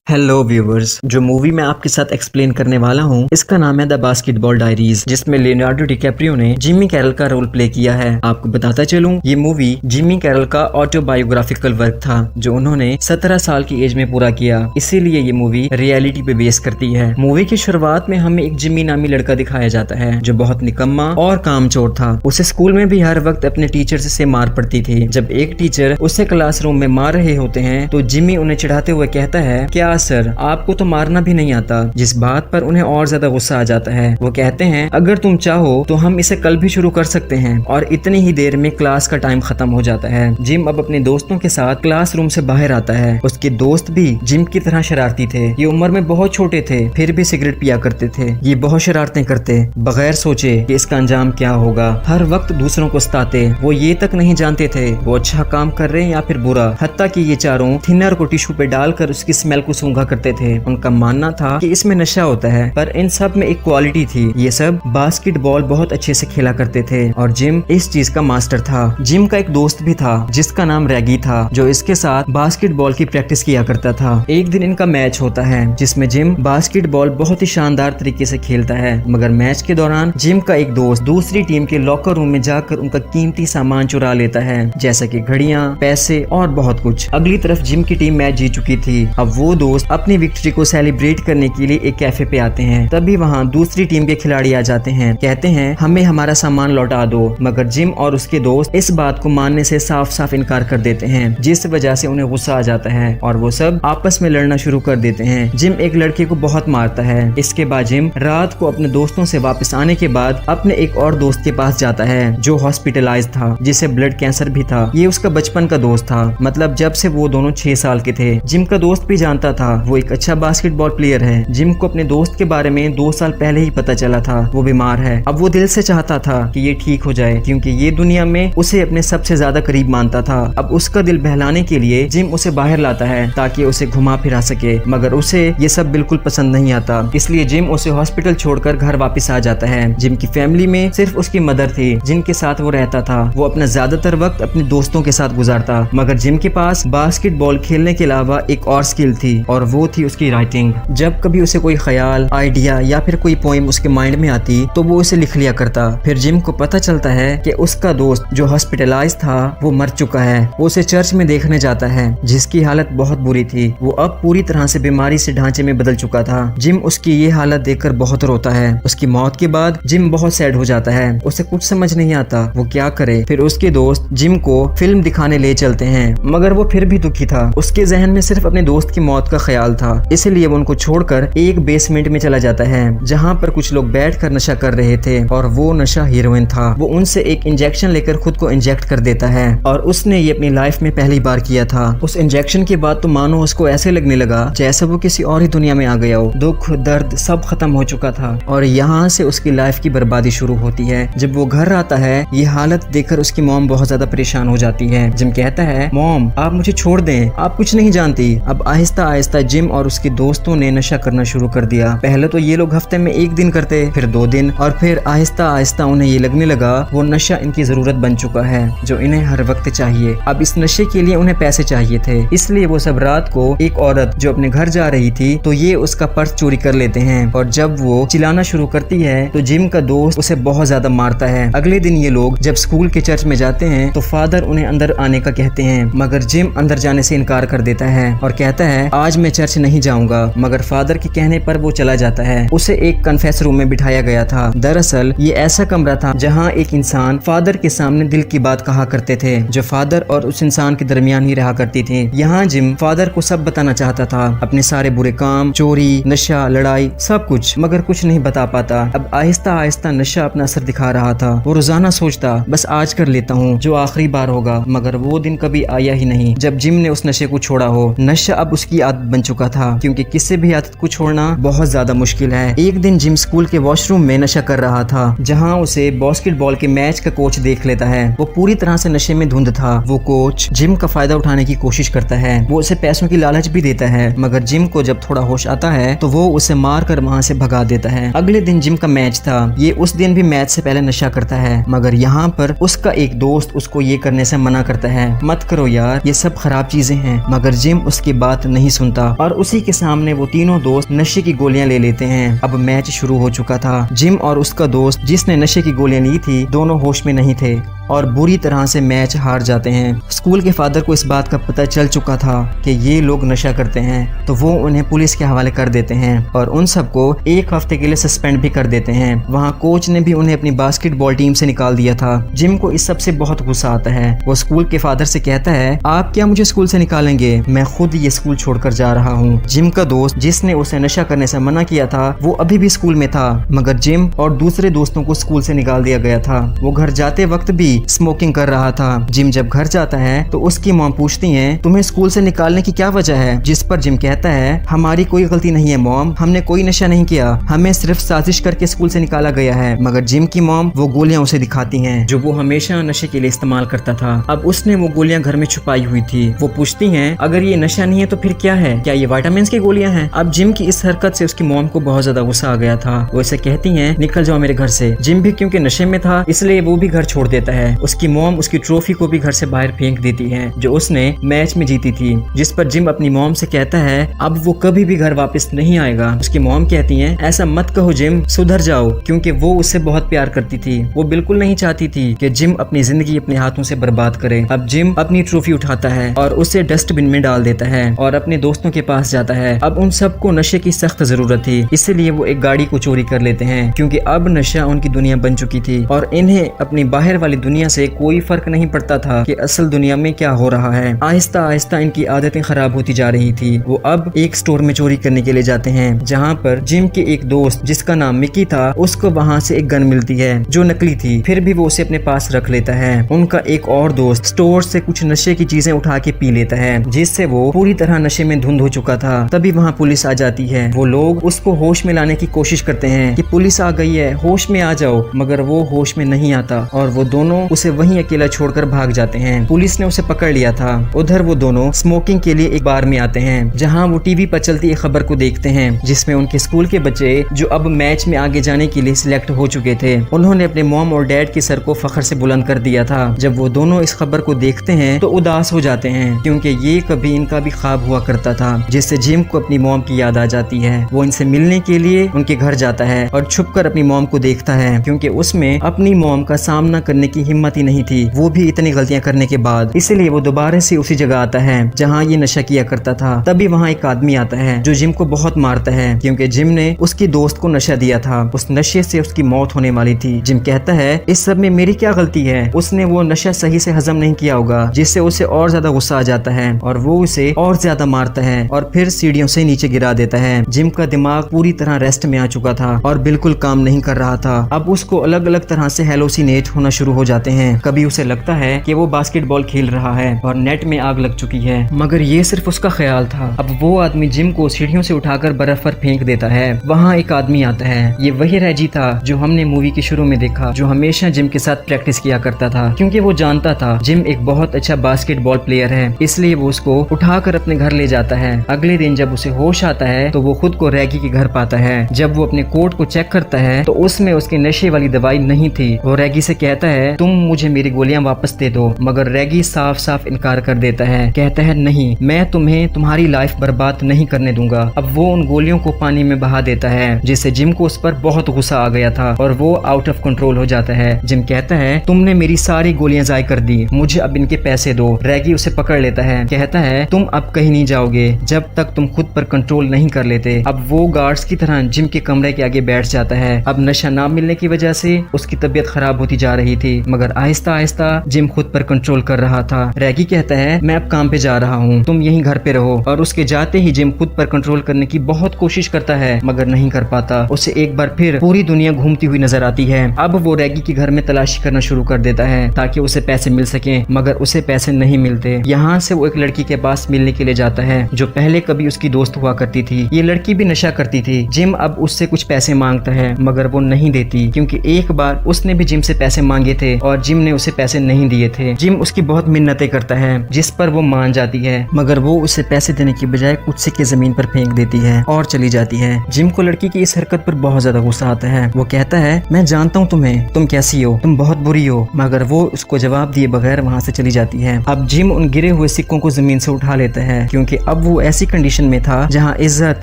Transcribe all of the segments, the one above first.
Hello viewers, जो movie मैं आपके साथ एक्सप्लेन करने वाला हूँ इसका नाम है द बास्केटबॉल डायरीज, जिसमें लियोनार्डो डिकैप्रियो ने जिमी कैरल का रोल प्ले किया है। आपको बताता चलूं, ये मूवी जिमी कैरल का ऑटोबायोग्राफिकल वर्क था जो उन्होंने 17 साल की एज में पूरा किया। इसीलिए ये मूवी रियलिटी पे बेस करती है। मूवी की शुरुआत में हमें एक जिमी नामी लड़का दिखाया जाता है जो बहुत निकम्मा और कामचोर था। उसे स्कूल में भी हर वक्त अपने टीचर से मार पड़ती थी। जब एक टीचर उसे क्लासरूम में मार रहे होते हैं तो जिमी उन्हें चिढ़ाते हुए कहता है, क्या सर, आपको तो मारना भी नहीं आता। जिस बात पर उन्हें और ज्यादा गुस्सा आ जाता है। वो कहते हैं, अगर तुम चाहो तो हम इसे कल भी शुरू कर सकते हैं। और इतनी ही देर में क्लास का टाइम खत्म हो जाता है। जिम अब अपने दोस्तों के साथ क्लासरूम से बाहर आता है। उसके दोस्त भी जिम की तरह शरारती थे। ये उम्र में बहुत छोटे थे, फिर भी सिगरेट पिया करते थे। ये बहुत शरारतें करते बगैर सोचे कि इसका अंजाम क्या होगा। हर वक्त दूसरों को सताते। वो ये तक नहीं जानते थे वो अच्छा काम कर रहे हैं या फिर बुरा। हत्ता कि ये चारों थिनर को टिश्यू पे डालकर उसकी स्मेल को सूंघा करते थे। उनका मानना था कि इसमें नशा होता है, पर इन सब में एक क्वालिटी थी। ये सब बास्केटबॉल बहुत अच्छे से खेला करते थे और जिम इस चीज का मास्टर था। जिम का एक दोस्त भी था जिसका नाम रैगी था, जो इसके साथ बास्केटबॉल की प्रैक्टिस किया करता था। एक दिन इनका मैच होता है जिसमें जिम बास्केटबॉल बहुत ही शानदार तरीके से खेलता है, मगर मैच के दौरान जिम का एक दोस्त दूसरी टीम के लॉकर रूम में जाकर उनका कीमती सामान चुरा लेता है, जैसा कि घड़ियां, पैसे और बहुत कुछ। अगली तरफ जिम की टीम मैच जीत चुकी थी। अब वो दोस्त अपनी विक्ट्री को सेलिब्रेट करने के लिए एक कैफे पे आते हैं। तभी वहाँ दूसरी टीम के खिलाड़ी आ जाते हैं। कहते हैं, हमें हमारा सामान लौटा दो, मगर जिम और उसके दोस्त इस बात को मानने से साफ साफ इनकार कर देते हैं, जिस वजह से उन्हें गुस्सा आ जाता है और वो सब आपस में लड़ना शुरू कर देते हैं। जिम एक लड़के को बहुत मारता है। इसके बाद जिम रात को अपने दोस्तों से वापस आने के बाद अपने एक और दोस्त के पास जाता है जो हॉस्पिटलाइज था, जिसे ब्लड कैंसर भी था। ये उसका बचपन का दोस्त था, मतलब जब से वो दोनों 6 साल के थे। जिम का दोस्त भी जानता था वो एक अच्छा बास्केटबॉल प्लेयर है। जिम को अपने दोस्त के बारे में 2 साल पहले ही पता चला था वो बीमार है। अब वो दिल से चाहता था कि ये ठीक हो जाए, क्योंकि ये दुनिया में उसे अपने सबसे ज्यादा करीब मानता था। अब उसका दिल बहलाने के लिए जिम उसे बाहर लाता है ताकि उसे घुमा फिरा सके, मगर उसे ये सब बिल्कुल पसंद नहीं आता। इसलिए जिम उसे हॉस्पिटल छोड़कर घर वापस आ जाता है। जिम की फैमिली में सिर्फ उसकी मदर थी जिनके साथ वो रहता था। वो अपना ज्यादातर वक्त अपने दोस्तों के साथ गुजारता, मगर जिम के पास बास्केटबॉल खेलने के अलावा एक और स्किल थी और वो थी उसकी राइटिंग। जब कभी उसे कोई ख्याल, आइडिया या फिर कोई पोएम उसके माइंड में आती तो वो उसे लिख लिया करता। फिर जिम को पता चलता है कि उसका दोस्त जो हॉस्पिटलाइज था वो मर चुका है। वो उसे चर्च में देखने जाता है जिसकी हालत बहुत बुरी थी। वो अब पूरी तरह से बीमारी से ढांचे में बदल चुका था। जिम उसकी ये हालत देखकर बहुत रोता है। उसकी मौत के बाद जिम बहुत सैड हो जाता है। उसे कुछ समझ नहीं आता वो क्या करे। फिर उसके दोस्त जिम को फिल्म दिखाने ले चलते हैं, मगर वो फिर भी दुखी था। उसके जहन में सिर्फ अपने दोस्त की मौत का ख्याल था, इसलिए वो उनको छोड़कर एक बेसमेंट में चला जाता है जहाँ पर कुछ लोग बैठकर नशा कर रहे थे और वो नशा हीरोइन था। वो उनसे एक इंजेक्शन लेकर खुद को इंजेक्ट कर देता है और उसने ये अपनी लाइफ में पहली बार किया था। उस इंजेक्शन के बाद तो मानो उसको ऐसे लगने लगा जैसे वो किसी और ही दुनिया में आ गया हो। दुख, दर्द सब खत्म हो चुका था और यहाँ से उसकी लाइफ की बर्बादी शुरू होती है। जब वो घर आता है ये हालत देखकर उसकी मॉम बहुत ज्यादा परेशान हो जाती है। जिम कहता है, मॉम आप मुझे छोड़ दें, आप कुछ नहीं जानती। अब आहिस्ता आहिस्ता जिम और उसके दोस्तों ने नशा करना शुरू कर दिया। पहले तो ये लोग हफ्ते में 1 दिन करते, फिर 2 दिन, और फिर आहिस्ता आहिस्ता उन्हें ये लगने लगा वो नशा इनकी जरूरत बन चुका है जो इन्हें हर वक्त चाहिए। अब इस नशे के लिए उन्हें पैसे चाहिए थे, इसलिए वो सब रात को एक औरत जो अपने घर जा रही थी तो ये उसका पर्स चोरी कर लेते हैं और जब वो चिल्लाना शुरू करती है तो जिम का दोस्त उसे बहुत ज्यादा मारता है। अगले दिन ये लोग जब स्कूल के चर्च में जाते हैं तो फादर उन्हें अंदर आने का कहते हैं, मगर जिम अंदर जाने से इनकार कर देता है और कहता है, आज मैं चर्च नहीं जाऊंगा। मगर फादर के कहने पर वो चला जाता है। उसे एक कन्फेस रूम में बिठाया गया था। दरअसल ये ऐसा कमरा था जहाँ एक इंसान फादर के सामने दिल की बात कहा करते थे जो फादर और उस इंसान के दरमियान ही रहा करती थी। यहाँ जिम फादर को सब बताना चाहता था, अपने सारे बुरे काम, चोरी, नशा, लड़ाई, सब कुछ, मगर कुछ नहीं बता पाता। अब आहिस्ता आहिस्ता नशा अपना असर दिखा रहा था। वो रोजाना सोचता, बस आज कर लेता हूँ जो आखिरी बार होगा, मगर वो दिन कभी आया ही नहीं जब जिम ने उस नशे को छोड़ा हो। नशा अब उसकी आदत बन चुका था, क्योंकि किसी भी आदत को छोड़ना बहुत ज्यादा मुश्किल है। एक दिन जिम स्कूल के वॉशरूम में नशा कर रहा था, जहाँ उसे बास्केटबॉल के मैच का कोच देख लेता है। वो पूरी तरह से नशे में धुंध था। वो कोच जिम का फायदा उठाने की कोशिश करता है। वो उसे पैसों की लालच भी देता है, मगर जिम को जब थोड़ा होश आता है तो वो उसे मार कर वहाँ से भगा देता है। अगले दिन जिम का मैच था। ये उस दिन भी मैच से पहले नशा करता है, मगर यहाँ पर उसका एक दोस्त उसको ये करने से मना करता है, मत करो यार, ये सब खराब चीजें हैं। मगर जिम उसकी बात नहीं सुनता। था और उसी के सामने वो तीनों दोस्त नशे की गोलियां ले लेते हैं। अब मैच शुरू हो चुका था। जिम और उसका दोस्त जिसने नशे की गोलियां ली थी दोनों होश में नहीं थे और बुरी तरह से मैच हार जाते हैं। स्कूल के फादर को इस बात का पता चल चुका था कि ये लोग नशा करते हैं, तो वो उन्हें पुलिस के हवाले कर देते हैं और उन सबको 1 हफ्ते के लिए सस्पेंड भी कर देते हैं। वहाँ कोच ने भी उन्हें अपनी बास्केटबॉल टीम से निकाल दिया था। जिम को इस सब से बहुत गुस्सा आता है। वो स्कूल के फादर से कहता है, आप क्या मुझे स्कूल से निकालेंगे, मैं खुद ये स्कूल छोड़कर जा रहा हूँ। जिम का दोस्त जिसने उसे नशा करने से मना किया था वो अभी भी स्कूल में था, मगर जिम और दूसरे दोस्तों को स्कूल से निकाल दिया गया था। वो घर जाते वक्त भी स्मोकिंग कर रहा था। जिम जब घर जाता है तो उसकी मॉम पूछती है, तुम्हें स्कूल से निकालने की क्या वजह है? जिस पर जिम कहता है, हमारी कोई गलती नहीं है मॉम, हमने कोई नशा नहीं किया, हमें सिर्फ साजिश करके स्कूल से निकाला गया है। मगर जिम की मॉम वो गोलियां उसे दिखाती हैं जो वो हमेशा नशे के लिए इस्तेमाल करता था। अब उसने वो गोलियां घर में छुपाई हुई थी। वो पूछती हैं, अगर ये नशा नहीं है तो फिर क्या है? क्या ये विटामिन की गोलियां हैं? अब जिम की इस हरकत से उसकी मॉम को बहुत ज्यादा गुस्सा आ गया था। वो इसे कहती हैं, निकल जाओ मेरे घर से। जिम भी क्योंकि नशे में था इसलिए वो भी घर छोड़ देता है। उसकी मॉम उसकी ट्रॉफी को भी घर से बाहर फेंक देती है जो उसने मैच में जीती थी, जिस पर जिम अपनी मॉम से कहता है अब वो कभी भी घर वापस नहीं आएगा। उसकी मॉम कहती है, ऐसा मत कहो जिम, सुधर जाओ, क्योंकि वो उससे बहुत प्यार करती थी। वो बिल्कुल नहीं चाहती थी कि जिम अपनी जिंदगी अपने हाथों से बर्बाद करे। अब जिम अपनी ट्रॉफी उठाता है और उसे डस्टबिन में डाल देता है और अपने दोस्तों के पास जाता है। अब उन सबको नशे की सख्त जरूरत थी, इसलिए वो एक गाड़ी को चोरी कर लेते हैं, क्योंकि अब नशा उनकी दुनिया बन चुकी थी और इन्हें अपनी बाहर वाली दुनिया से कोई फर्क नहीं पड़ता था कि असल दुनिया में क्या हो रहा है। आहिस्ता आहिस्ता इनकी आदतें खराब होती जा रही थी। वो अब एक स्टोर में चोरी करने के लिए जाते हैं, जहाँ पर जिम के एक दोस्त जिसका नाम मिकी था उसको वहाँ से एक गन मिलती है जो नकली थी, फिर भी वो उसे अपने पास रख लेता है। उनका एक और दोस्त स्टोर से कुछ नशे की चीजें उठा के पी लेता है, जिससे वो पूरी तरह नशे में धुंध हो चुका था। तभी वहाँ पुलिस आ जाती है। वो लोग उसको होश में लाने की कोशिश करते हैं कि पुलिस आ गई है, होश में आ जाओ, मगर वो होश में नहीं आता और वो दोनों उसे वहीं अकेला छोड़कर भाग जाते हैं। पुलिस ने उसे पकड़ लिया था। उधर वो दोनों स्मोकिंग के लिए एक बार में आते हैं, जहां वो टीवी पर चलती एक खबर को देखते हैं जिसमें उनके स्कूल के बच्चे जो अब मैच में आगे जाने के लिए सिलेक्ट हो चुके थे, उन्होंने अपने मॉम और डैड के सर को फख्र से बुलंद कर दिया था। जब वो दोनों इस खबर को देखते हैं तो उदास हो जाते हैं, क्योंकि ये कभी इनका भी ख्वाब हुआ करता था, जिससे जिम को अपनी मॉम की याद आ जाती है। वो इनसे मिलने के लिए उनके घर जाता है और छुपकर अपनी मॉम को देखता है, क्योंकि उसमें अपनी मॉम का सामना करने की हिम्मत ही नहीं थी, वो भी इतनी गलतियां करने के बाद। इसलिए वो दोबारा से उसी जगह आता है जहाँ ये नशा किया करता था। तभी वहाँ एक आदमी आता है जो जिम को बहुत मारता है, क्योंकि जिम ने उसकी दोस्त को नशा दिया था। उस नशे से उसकी मौत होने वाली थी। जिम कहता है, इस सब में मेरी क्या गलती है? उसने वो नशा सही से हजम नहीं किया होगा, जिससे उसे और ज्यादा गुस्सा आ जाता है और वो उसे और ज्यादा मारता है और फिर सीढ़ियों से नीचे गिरा देता है। जिम का दिमाग पूरी तरह रेस्ट में आ चुका था और बिल्कुल काम नहीं कर रहा था। अब उसको अलग अलग तरह से हेलोसिनेट होना शुरू हो जाते हैं। कभी उसे लगता है कि वो बास्केटबॉल खेल रहा है और नेट में आग लग चुकी है, मगर ये सिर्फ उसका ख्याल था। अब वो आदमी जिम को सीढ़ियों से उठाकर बर्फ पर फेंक देता है। वहाँ एक आदमी आता है। ये वही रैजी था जो हमने मूवी के शुरू में देखा, जो हमेशा जिम के साथ प्रैक्टिस किया करता था, क्योंकि वो जानता था जिम एक बहुत अच्छा बास्केटबॉल प्लेयर है, इसलिए वो उसको उठाकर अपने घर ले जाता है। अगले दिन जब उसे होश आता है तो वो खुद को रैगी के घर पाता है। जब वो अपने कोट को चेक करता है तो उसमें उसकी नशे वाली दवाई नहीं थी। वो रैगी से कहता है, तुम मुझे मेरी गोलियां वापस दे दो, मगर रैगी साफ साफ इनकार कर देता है। कहता है, नहीं, मैं तुम्हें तुम्हारी लाइफ बर्बाद नहीं करने दूंगा। अब वो उन गोलियों को पानी में बहा देता है, जिससे जिम को उस पर बहुत गुस्सा आ गया था और वो आउट ऑफ कंट्रोल हो जाता है। जिम कहता है, तुमने मेरी सारी गोलियां जाय कर दी, मुझे अब इनके पैसे दो। रैगी उसे पकड़ लेता है, कहता है, तुम अब कहीं नहीं जाओगे जब तक तुम खुद पर कंट्रोल नहीं कर लेते। अब वो गार्ड्स की तरह जिम के कमरे के आगे बैठ जाता है। अब नशा ना मिलने की वजह से उसकी तबीयत खराब होती जा रही थी, मगर आहिस्ता आहिस्ता जिम खुद पर कंट्रोल कर रहा था। रैगी कहता है, मैं अब काम पे जा रहा हूँ, तुम यहीं घर पे रहो। और उसके जाते ही जिम खुद पर कंट्रोल करने की बहुत कोशिश करता है, मगर नहीं कर पाता। उसे एक बार फिर पूरी दुनिया घूमती हुई नजर आती है। अब वो रैगी के घर में तलाशी करना शुरू कर देता है ताकि उसे पैसे मिल सके, मगर उसे पैसे नहीं मिलते। यहाँ से वो एक लड़की के पास मिलने के लिए जाता है जो पहले कभी उसकी दोस्त हुआ करती थी। ये लड़की भी नशा करती थी। जिम अब उससे कुछ पैसे मांगता है, मगर वो नहीं देती, क्योंकि एक बार उसने भी जिम से पैसे मांगे थे और जिम ने उसे पैसे नहीं दिए थे। जिम उसकी बहुत मिन्नतें करता है जिस पर वो मान जाती है, मगर वो उसे पैसे देने की बजाय कुछ सिक्के जमीन पर फेंक देती है और चली जाती है। जिम को लड़की की इस हरकत पर बहुत ज्यादा गुस्सा आता है। वो कहता है, मैं जानता हूँ तुम्हें, तुम कैसी हो, तुम बहुत बुरी हो, मगर वो उसको जवाब दिए बगैर वहाँ से चली जाती है। अब जिम उन गिरे हुए सिक्कों को जमीन से उठा लेता है क्योंकि अब वो ऐसी कंडीशन में था जहाँ इज्जत,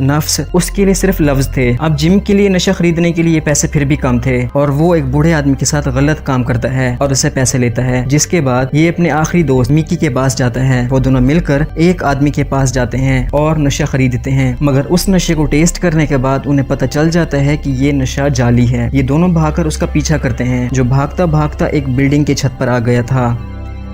नफ्स उसके लिए सिर्फ लफ्ज थे। अब जिम के लिए नशा खरीदने के लिए पैसे फिर भी कम थे और वो एक बूढ़े आदमी के साथ गलत काम करता है और उससे पैसे लेता है, जिसके बाद ये अपने आखिरी दोस्त मिकी के पास जाता है। वो दोनों मिलकर एक आदमी के पास जाते हैं और नशा खरीदते हैं, मगर उस नशे को टेस्ट करने के बाद उन्हें पता चल जाता है कि ये नशा जाली है। ये दोनों भागकर उसका पीछा करते हैं, जो भागता भागता एक बिल्डिंग के छत पर आ गया था।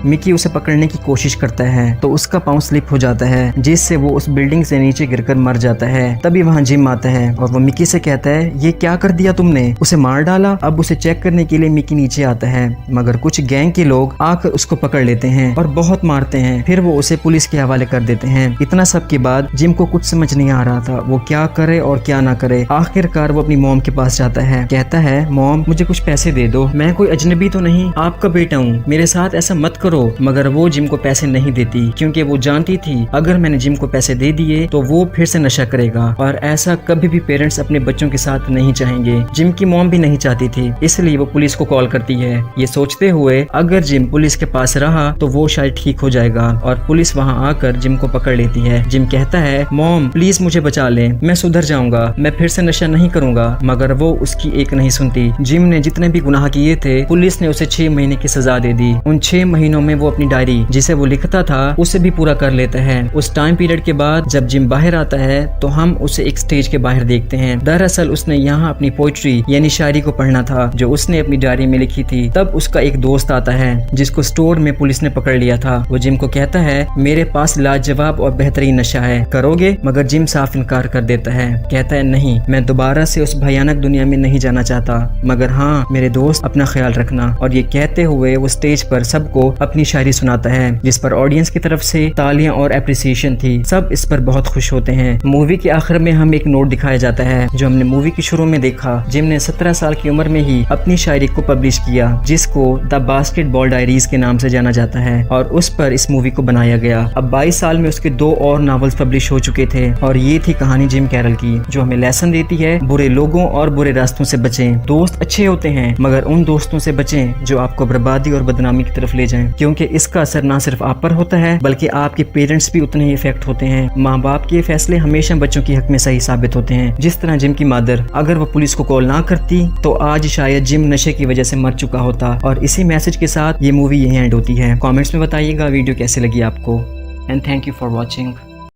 मिकी उसे पकड़ने की कोशिश करता है तो उसका पांव स्लिप हो जाता है, जिससे वो उस बिल्डिंग से नीचे गिरकर मर जाता है। तभी वहाँ जिम आता है और वो मिकी से कहता है, ये क्या कर दिया तुमने, उसे मार डाला। अब उसे चेक करने के लिए मिकी नीचे आता है, मगर कुछ गैंग के लोग आकर उसको पकड़ लेते हैं और बहुत मारते हैं। फिर वो उसे पुलिस के हवाले कर देते हैं। इतना सब के बाद जिम को कुछ समझ नहीं आ रहा था वो क्या करे और क्या ना करे। आखिरकार वो अपनी मॉम के पास जाता है, कहता है, मॉम मुझे कुछ पैसे दे दो, मैं कोई अजनबी तो नहीं, आपका बेटा हूँ, मेरे साथ ऐसा मत करो। मगर वो जिम को पैसे नहीं देती क्योंकि वो जानती थी अगर मैंने जिम को पैसे दे दिए तो वो फिर से नशा करेगा और ऐसा कभी भी पेरेंट्स अपने बच्चों के साथ नहीं चाहेंगे। जिम की मॉम भी नहीं चाहती थी, इसलिए वो पुलिस को कॉल करती है, ये सोचते हुए अगर जिम पुलिस के पास रहा तो वो शायद ठीक हो जाएगा। और पुलिस वहाँ आकर जिम को पकड़ लेती है। जिम कहता है, मॉम प्लीज मुझे बचा ले, मैं सुधर जाऊंगा, मैं फिर से नशा नहीं करूंगा। मगर वो उसकी एक नहीं सुनती। जिम ने जितने भी गुनाह किए थे पुलिस ने उसे 6 महीने की सजा दे दी। उन 6 महीनों में वो अपनी डायरी जिसे वो लिखता था उसे भी पूरा कर लेता है। उस टाइम पीरियड के बाद जब जिम बाहर आता है तो हम उसे एक स्टेज के बाहर देखते हैं। दरअसल उसने यहाँ अपनी पोइट्री यानी शायरी को पढ़ना था जो उसने अपनी डायरी में लिखी थी। तब उसका एक दोस्त आता है जिसको स्टोर में पुलिस ने पकड़ लिया था। वो जिम को कहता है, मेरे पास लाजवाब और बेहतरीन नशा है, करोगे? मगर जिम साफ इनकार कर देता है, कहता है, नहीं, मैं दोबारा से उस भयानक दुनिया में नहीं जाना चाहता, मगर हाँ मेरे दोस्त अपना ख्याल रखना। और ये कहते हुए वो स्टेज पर सबको अपनी शायरी सुनाता है जिस पर ऑडियंस की तरफ से तालियां और एप्रिसिएशन थी। सब इस पर बहुत खुश होते हैं। मूवी के आखिर में हमें एक नोट दिखाया जाता है जो हमने मूवी के शुरू में देखा। जिम ने 17 साल की उम्र में ही अपनी शायरी को पब्लिश किया जिसको द बास्केटबॉल डायरीज के नाम से जाना जाता है और उस पर इस मूवी को बनाया गया। अब 22 साल में उसके 2 और नॉवेल्स पब्लिश हो चुके थे और ये थी कहानी जिम कैरल की, जो हमें लेसन देती है बुरे लोगों और बुरे रास्तों से बचें। दोस्त अच्छे होते हैं मगर उन दोस्तों से बचें जो आपको बर्बादी और बदनामी की तरफ ले जाएं, क्योंकि इसका असर ना सिर्फ आप पर होता है बल्कि आपके पेरेंट्स भी उतने ही इफेक्ट होते हैं। माँ बाप के फैसले हमेशा बच्चों की हक में सही साबित होते हैं। जिस तरह जिम की मदर अगर वो पुलिस को कॉल ना करती तो आज शायद जिम नशे की वजह से मर चुका होता। और इसी मैसेज के साथ ये मूवी यहीं एंड होती है। कमेंट्स में बताइएगा वीडियो कैसे लगी आपको and thank you for watching.